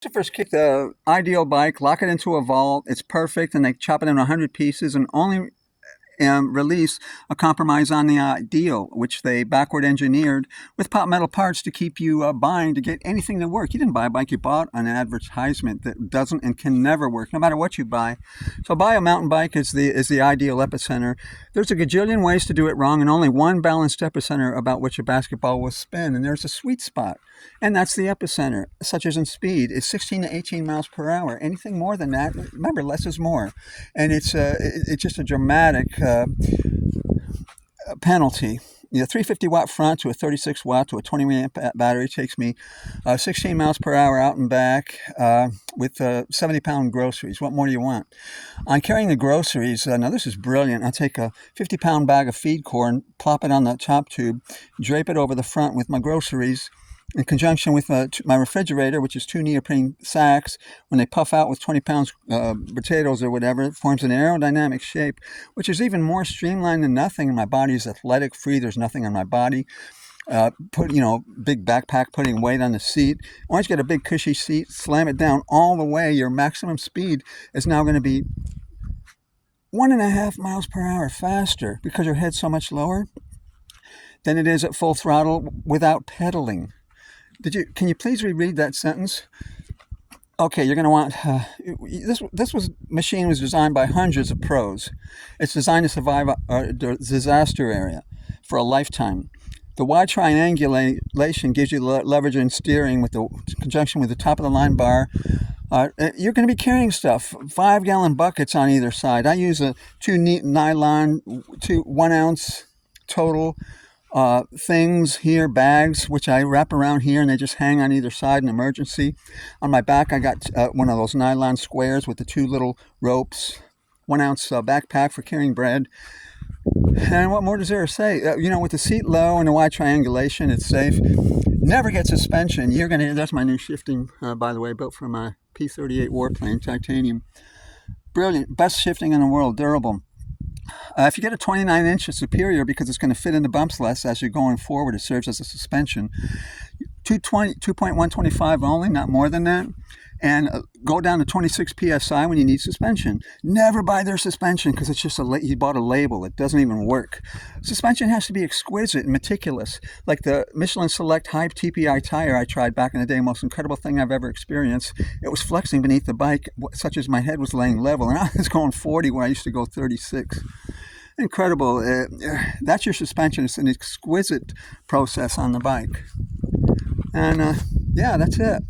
To first kick the ideal bike, lock it into a vault. It's perfect, and they chop it in 100 pieces and only release a compromise on the ideal, which they backward engineered with pot metal parts to keep you buying to get anything to work. You didn't buy a bike, you bought an advertisement that doesn't and can never work, no matter what you buy. So buy a mountain bike is the ideal epicenter. There's a gajillion ways to do it wrong, and only one balanced epicenter about which a basketball will spin, and there's a sweet spot, and that's the epicenter, such as in speed. It's 16 to 18 miles per hour. Anything more than that, remember, less is more. And it's just a dramatic penalty. The 350 watt front to a 36 watt to a 20 amp battery takes me 16 miles per hour out and back with 70-pound groceries. What more do you want? On carrying the groceries, now this is brilliant. I take a 50-pound bag of feed corn, plop it on the top tube, drape it over the front with my groceries, in conjunction with my refrigerator, which is 2 neoprene sacks. When they puff out with 20 pounds potatoes or whatever, it forms an aerodynamic shape, which is even more streamlined than nothing. And my body is athletic, free. There's nothing on my body. Big backpack, putting weight on the seat. Once you get a big cushy seat, slam it down all the way. Your maximum speed is now going to be 1.5 miles per hour faster because your head's so much lower than it is at full throttle without pedaling. Can you please reread that sentence? Okay, you're going to want, machine was designed by hundreds of pros. It's designed to survive a disaster area for a lifetime. The wide triangulation gives you leverage in steering with the conjunction with the top of the line bar. You're going to be carrying stuff, 5-gallon buckets on either side. I use a 2 nylon, 1 ounce total things here, bags, which I wrap around here and they just hang on either side in emergency. On my back, I got one of those nylon squares with the 2 little ropes, 1 ounce backpack for carrying bread. And what more does there say? With the seat low and the wide triangulation, it's safe. Never get suspension. That's my new shifting, by the way, built from a P-38 warplane, titanium. Brilliant, best shifting in the world, durable. If you get a 29-inch superior, because it's going to fit in the bumps less as you're going forward, it serves as a suspension. 2.125 only, not more than that. And go down to 26 psi when you need suspension. Never buy their suspension because it's just you bought a label. It doesn't even work. Suspension has to be exquisite and meticulous. Like the Michelin Select High TPI tire I tried back in the day, most incredible thing I've ever experienced. It was flexing beneath the bike, such as my head was laying level. And I was going 40 where I used to go 36. Incredible. That's your suspension. It's an exquisite process on the bike. And yeah, that's it.